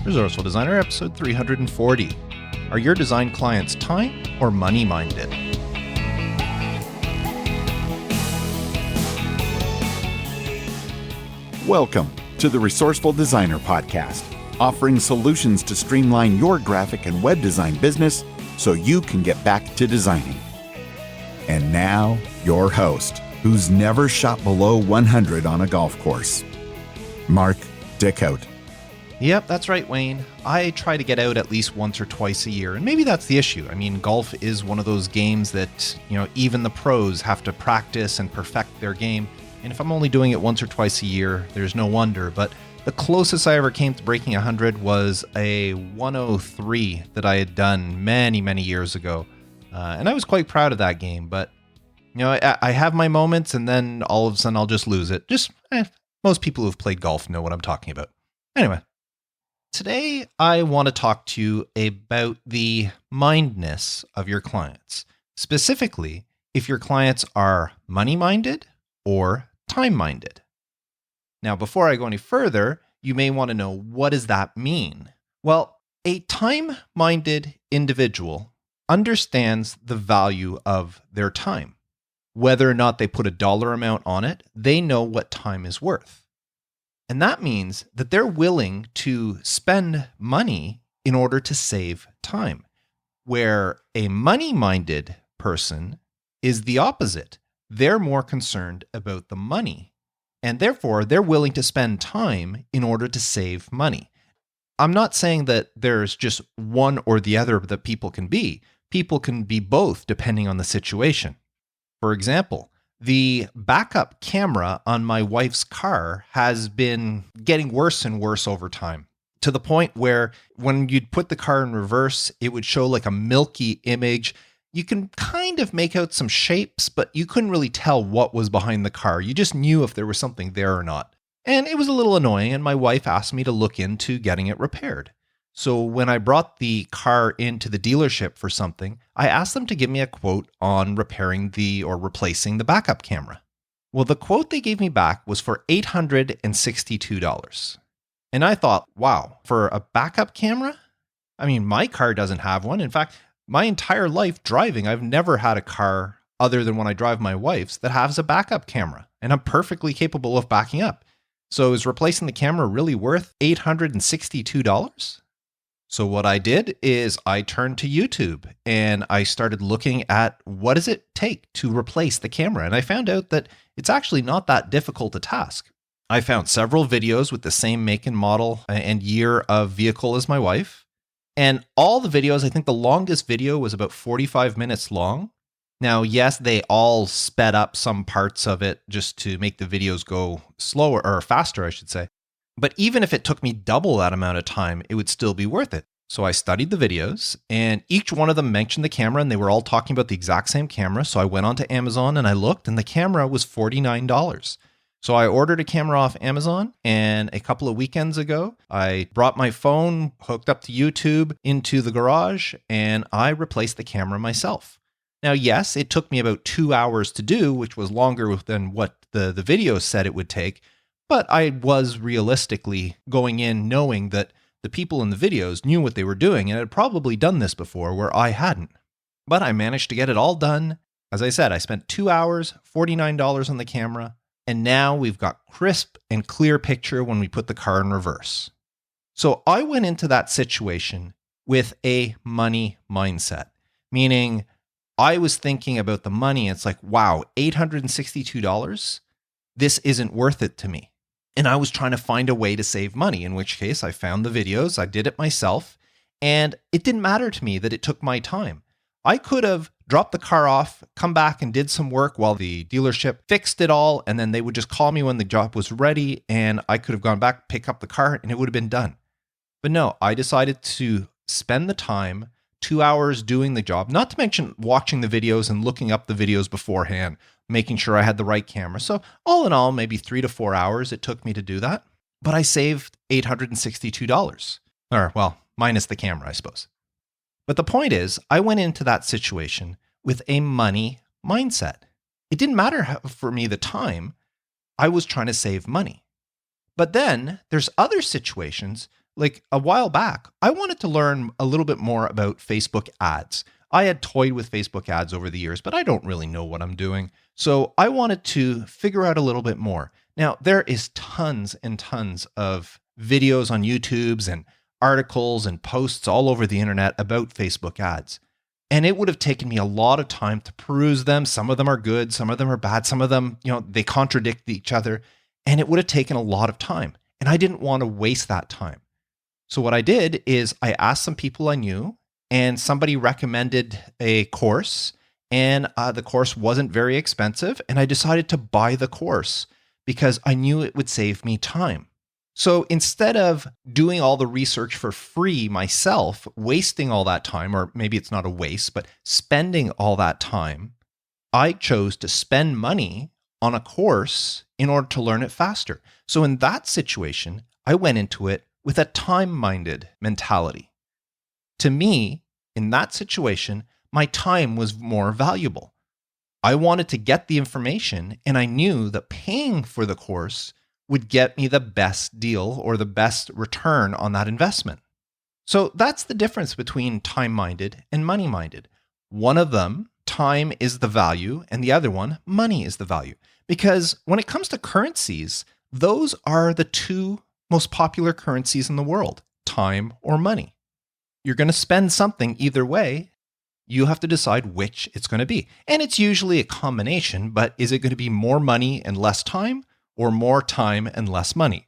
Resourceful Designer, episode 340. Are your design clients time or money minded? Welcome to the Resourceful Designer Podcast, offering solutions to streamline your graphic and web design business so you can get back to designing. And now, your host, who's never shot below 100 on a golf course, Mark Dickout. Yep, that's right, Wayne. I try to get out at least once or twice a year, and maybe that's the issue. I mean, golf is one of those games that, even the pros have to practice and perfect their game. And if I'm only doing it once or twice a year, there's no wonder. But the closest I ever came to breaking 100 was a 103 that I had done many, many years ago. And I was quite proud of that game. But, I have my moments, and then all of a sudden I'll just lose it. Most people who've played golf know what I'm talking about. Anyway. Today, I want to talk to you about the mindness of your clients, specifically if your clients are money-minded or time-minded. Now, before I go any further, you may want to know, what does that mean? Well, a time-minded individual understands the value of their time. Whether or not they put a dollar amount on it, they know what time is worth. And that means that they're willing to spend money in order to save time, where a money-minded person is the opposite. They're more concerned about the money, and therefore they're willing to spend time in order to save money. I'm not saying that there's just one or the other that people can be. People can be both depending on the situation. For example, the backup camera on my wife's car has been getting worse and worse over time, to the point where when you'd put the car in reverse, it would show like a milky image. You can kind of make out some shapes, but you couldn't really tell what was behind the car. You just knew if there was something there or not. And it was a little annoying, and my wife asked me to look into getting it repaired. So when I brought the car into the dealership for something, I asked them to give me a quote on repairing or replacing the backup camera. Well, the quote they gave me back was for $862. And I thought, wow, for a backup camera? I mean, my car doesn't have one. In fact, my entire life driving, I've never had a car other than when I drive my wife's that has a backup camera. And I'm perfectly capable of backing up. So is replacing the camera really worth $862? So what I did is I turned to YouTube and I started looking at what does it take to replace the camera. And I found out that it's actually not that difficult a task. I found several videos with the same make and model and year of vehicle as my wife. And all the videos, I think the longest video was about 45 minutes long. Now, yes, they all sped up some parts of it just to make the videos go slower or faster, I should say. But even if it took me double that amount of time, it would still be worth it. So I studied the videos, and each one of them mentioned the camera, and they were all talking about the exact same camera. So I went onto Amazon and I looked, and the camera was $49. So I ordered a camera off Amazon, and a couple of weekends ago, I brought my phone, hooked up to YouTube into the garage, and I replaced the camera myself. Now, yes, it took me about 2 hours to do, which was longer than what the video said it would take. But I was realistically going in knowing that the people in the videos knew what they were doing and had probably done this before where I hadn't. But I managed to get it all done. As I said, I spent 2 hours, $49 on the camera, and now we've got crisp and clear picture when we put the car in reverse. So I went into that situation with a money mindset, meaning I was thinking about the money. It's like, wow, $862? This isn't worth it to me. And I was trying to find a way to save money, in which case I found the videos, I did it myself, and it didn't matter to me that it took my time. I could have dropped the car off, come back and did some work while the dealership fixed it all, and then they would just call me when the job was ready, and I could have gone back, pick up the car, and it would have been done. But no, I decided to spend the time, 2 hours doing the job, not to mention watching the videos and looking up the videos beforehand, making sure I had the right camera. So all in all, maybe 3 to 4 hours it took me to do that. But I saved $862. Or, well, minus the camera, I suppose. But the point is, I went into that situation with a money mindset. It didn't matter for me the time. I was trying to save money. But then there's other situations, like a while back, I wanted to learn a little bit more about Facebook ads. I had toyed with Facebook ads over the years, but I don't really know what I'm doing. So I wanted to figure out a little bit more. Now, there is tons and tons of videos on YouTube's and articles and posts all over the internet about Facebook ads. And it would have taken me a lot of time to peruse them. Some of them are good, some of them are bad, some of them, they contradict each other. And it would have taken a lot of time. And I didn't want to waste that time. So what I did is I asked some people I knew, and somebody recommended a course, and the course wasn't very expensive, and I decided to buy the course because I knew it would save me time. So instead of doing all the research for free myself, wasting all that time, or maybe it's not a waste, but spending all that time, I chose to spend money on a course in order to learn it faster. So in that situation, I went into it with a time-minded mentality. To me, in that situation, my time was more valuable. I wanted to get the information, and I knew that paying for the course would get me the best deal or the best return on that investment. So that's the difference between time-minded and money-minded. One of them, time is the value, and the other one, money is the value. Because when it comes to currencies, those are the two most popular currencies in the world, time or money. You're going to spend something either way. You have to decide which it's going to be. And it's usually a combination, but is it going to be more money and less time, or more time and less money?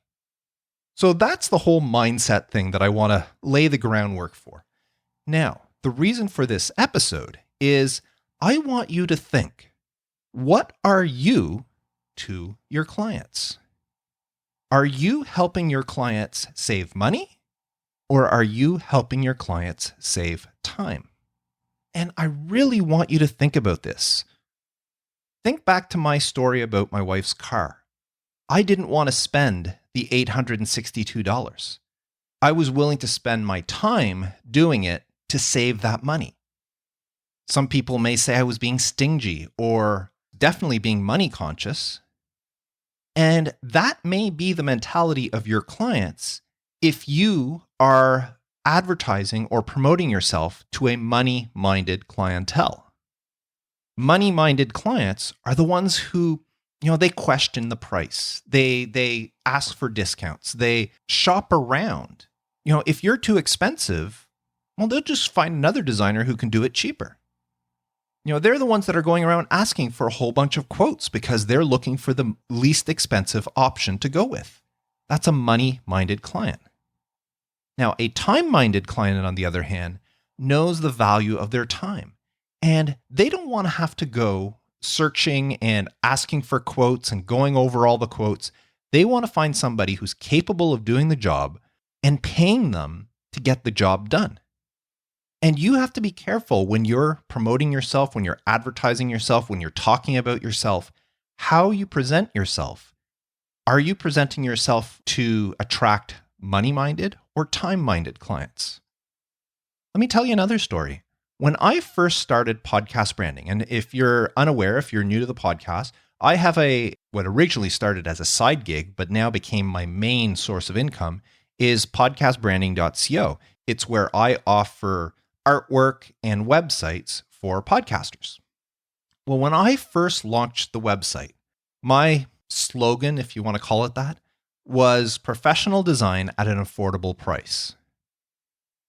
So that's the whole mindset thing that I want to lay the groundwork for. Now, the reason for this episode is I want you to think, what are you to your clients? Are you helping your clients save money, or are you helping your clients save time? And I really want you to think about this. Think back to my story about my wife's car. I didn't want to spend the $862. I was willing to spend my time doing it to save that money. Some people may say I was being stingy or definitely being money conscious. And that may be the mentality of your clients if you are advertising or promoting yourself to a money-minded clientele. Money-minded clients are the ones who, they question the price. They ask for discounts. They shop around. If you're too expensive, well, they'll just find another designer who can do it cheaper. They're the ones that are going around asking for a whole bunch of quotes because they're looking for the least expensive option to go with. That's a money-minded client. Now, a time-minded client, on the other hand, knows the value of their time. And they don't want to have to go searching and asking for quotes and going over all the quotes. They want to find somebody who's capable of doing the job and paying them to get the job done. And you have to be careful when you're promoting yourself, when you're advertising yourself, when you're talking about yourself, how you present yourself. Are you presenting yourself to attract money-minded or time-minded clients? Let me tell you another story. When I first started podcast branding, and if you're unaware, if you're new to the podcast, I have what originally started as a side gig, but now became my main source of income, is podcastbranding.co. It's where I offer artwork and websites for podcasters. Well, when I first launched the website, my slogan, if you want to call it that, was professional design at an affordable price.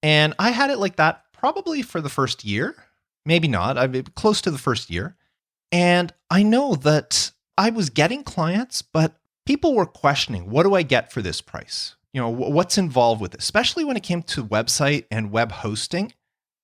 And I had it like that probably for the first year, maybe not, close to the first year. And I know that I was getting clients, but people were questioning, what do I get for this price? What's involved with it, especially when it came to website and web hosting.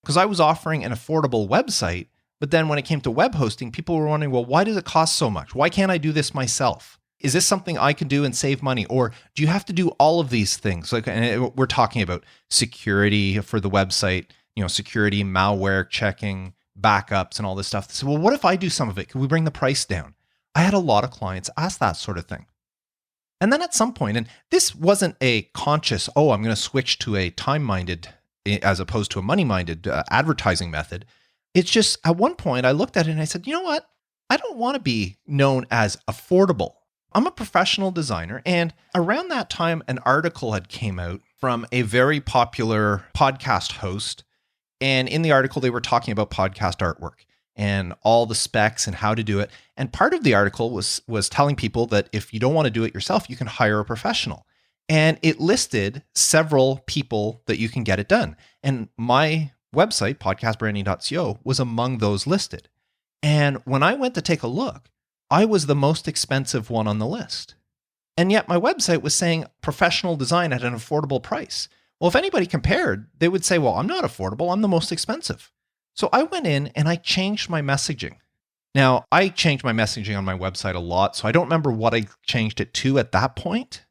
Because I was offering an affordable website, but then when it came to web hosting, people were wondering, well, why does it cost so much? Why can't I do this myself? Is this something I can do and save money? Or do you have to do all of these things? And we're talking about security for the website, security, malware checking, backups, and all this stuff. So, well, what if I do some of it? Can we bring the price down? I had a lot of clients ask that sort of thing. And then at some point, and this wasn't a conscious, I'm going to switch to a time-minded as opposed to a money-minded advertising method. It's just at one point I looked at it and I said, you know what? I don't want to be known as affordable. I'm a professional designer. And around that time, an article had came out from a very popular podcast host. And in the article, they were talking about podcast artwork and all the specs and how to do it. And part of the article was telling people that if you don't want to do it yourself, you can hire a professional. And it listed several people that you can get it done. And my website, podcastbranding.co, was among those listed. And when I went to take a look, I was the most expensive one on the list. And yet my website was saying professional design at an affordable price. Well, if anybody compared, they would say, well, I'm not affordable, I'm the most expensive. So I went in and I changed my messaging. Now, I changed my messaging on my website a lot, so I don't remember what I changed it to at that point,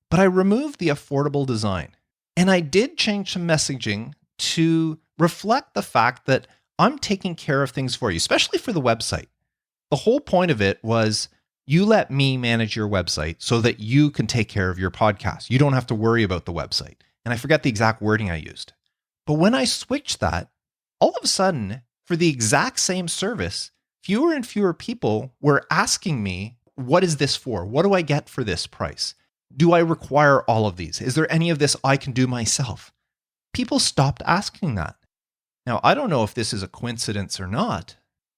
but I removed the affordable design. And I did change some messaging to reflect the fact that I'm taking care of things for you, especially for the website. The whole point of it was you let me manage your website so that you can take care of your podcast. You don't have to worry about the website. And I forget the exact wording I used. But when I switched that, all of a sudden, for the exact same service, fewer and fewer people were asking me, what is this for? What do I get for this price? Do I require all of these? Is there any of this I can do myself? People stopped asking that. Now, I don't know if this is a coincidence or not,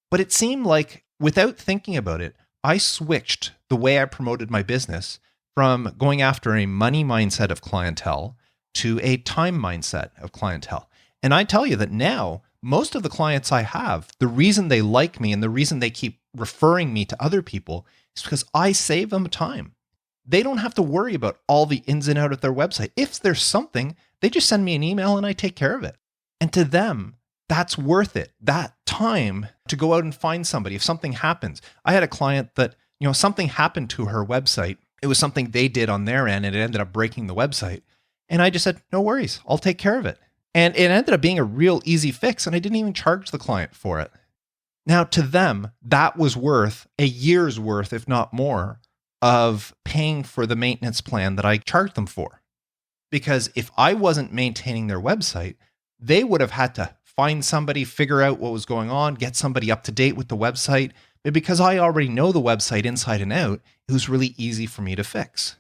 but it seemed like without thinking about it, I switched the way I promoted my business from going after a money mindset of clientele to a time mindset of clientele. And I tell you that now, most of the clients I have, the reason they like me and the reason they keep referring me to other people is because I save them time. They don't have to worry about all the ins and outs of their website. If there's something, they just send me an email and I take care of it. And to them, that's worth it. That time to go out and find somebody. If something happens, I had a client that, something happened to her website. It was something they did on their end and it ended up breaking the website. And I just said, no worries, I'll take care of it. And it ended up being a real easy fix and I didn't even charge the client for it. Now to them, that was worth a year's worth, if not more, of paying for the maintenance plan that I charged them for. Because if I wasn't maintaining their website, they would have had to find somebody, figure out what was going on, get somebody up to date with the website. But because I already know the website inside and out, it was really easy for me to fix.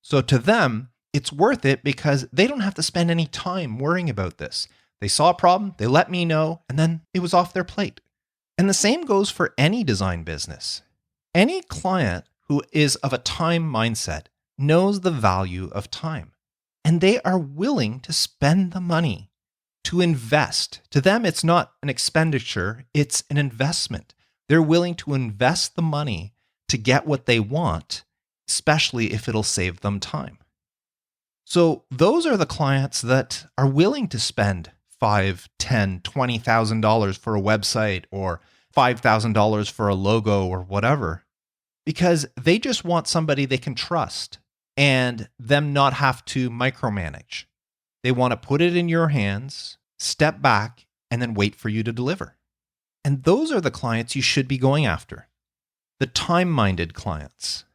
So to them, it's worth it because they don't have to spend any time worrying about this. They saw a problem, they let me know, and then it was off their plate. And the same goes for any design business. Any client who is of a time mindset knows the value of time, and they are willing to spend the money to invest. To them, it's not an expenditure, it's an investment. They're willing to invest the money to get what they want, especially if it'll save them time. So those are the clients that are willing to spend $5,000, $10,000, $20,000 for a website or $5,000 for a logo or whatever, because they just want somebody they can trust and them not have to micromanage. They want to put it in your hands, step back, and then wait for you to deliver. And those are the clients you should be going after, the time-minded clients.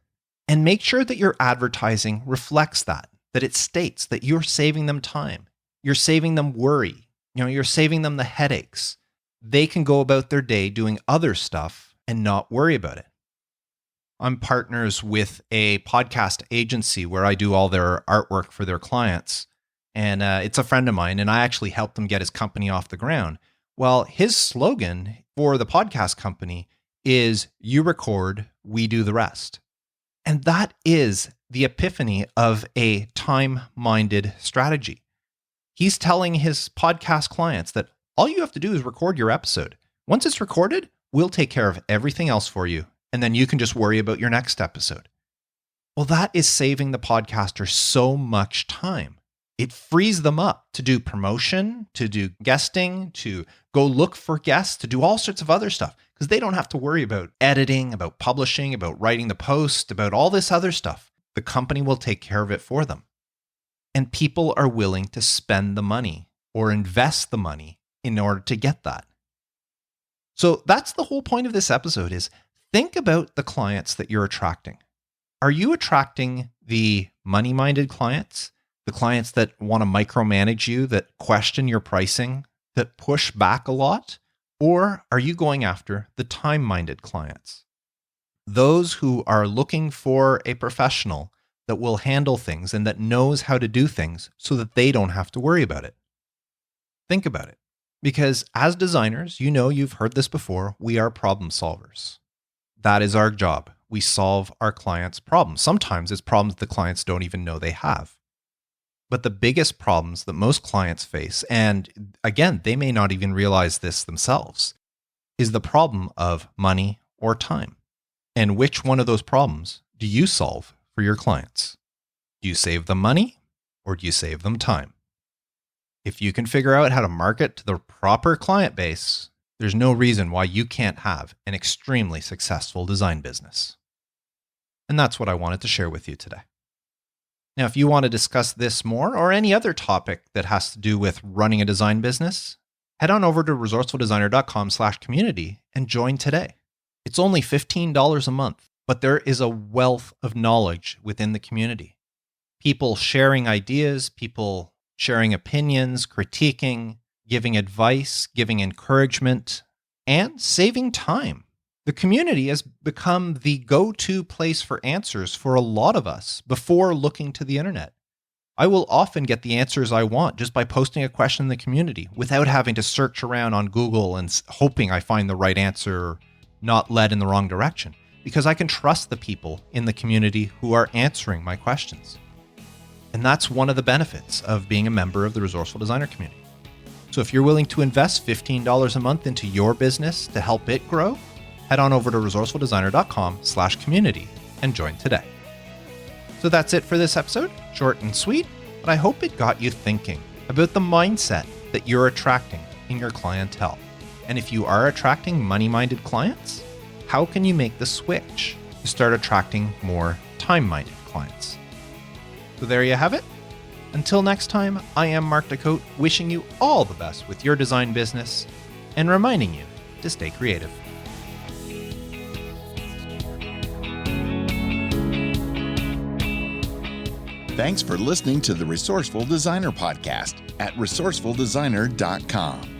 And make sure that your advertising reflects that it states that you're saving them time. You're saving them worry. You're saving them the headaches. They can go about their day doing other stuff and not worry about it. I'm partners with a podcast agency where I do all their artwork for their clients. And it's a friend of mine, and I actually helped him get his company off the ground. Well, his slogan for the podcast company is, you record, we do the rest. And that is the epiphany of a time-minded strategy. He's telling his podcast clients that all you have to do is record your episode. Once it's recorded, we'll take care of everything else for you. And then you can just worry about your next episode. Well, that is saving the podcaster so much time. It frees them up to do promotion, to do guesting, to go look for guests, to do all sorts of other stuff, because they don't have to worry about editing, about publishing, about writing the post, about all this other stuff. The company will take care of it for them. And people are willing to spend the money or invest the money in order to get that. So that's the whole point of this episode is think about the clients that you're attracting. Are you attracting the money-minded clients? The clients that want to micromanage you, that question your pricing, that push back a lot? Or are you going after the time-minded clients? Those who are looking for a professional that will handle things and that knows how to do things so that they don't have to worry about it. Think about it. Because as designers, you've heard this before, we are problem solvers. That is our job. We solve our clients' problems. Sometimes it's problems the clients don't even know they have. But the biggest problems that most clients face, and again, they may not even realize this themselves, is the problem of money or time. And which one of those problems do you solve for your clients? Do you save them money or do you save them time? If you can figure out how to market to the proper client base, there's no reason why you can't have an extremely successful design business. And that's what I wanted to share with you today. Now, if you want to discuss this more or any other topic that has to do with running a design business, head on over to resourcefuldesigner.com/community and join today. It's only $15 a month, but there is a wealth of knowledge within the community. People sharing ideas, people sharing opinions, critiquing, giving advice, giving encouragement, and saving time. The community has become the go-to place for answers for a lot of us before looking to the internet. I will often get the answers I want just by posting a question in the community without having to search around on Google and hoping I find the right answer or not led in the wrong direction, because I can trust the people in the community who are answering my questions. And that's one of the benefits of being a member of the Resourceful Designer community. So if you're willing to invest $15 a month into your business to help it grow, head on over to resourcefuldesigner.com/community and join today. So that's it for this episode, short and sweet, but I hope it got you thinking about the mindset that you're attracting in your clientele. And if you are attracting money-minded clients, how can you make the switch to start attracting more time-minded clients? So there you have it. Until next time, I am Mark Dacote, wishing you all the best with your design business and reminding you to stay creative. Thanks for listening to the Resourceful Designer Podcast at resourcefuldesigner.com.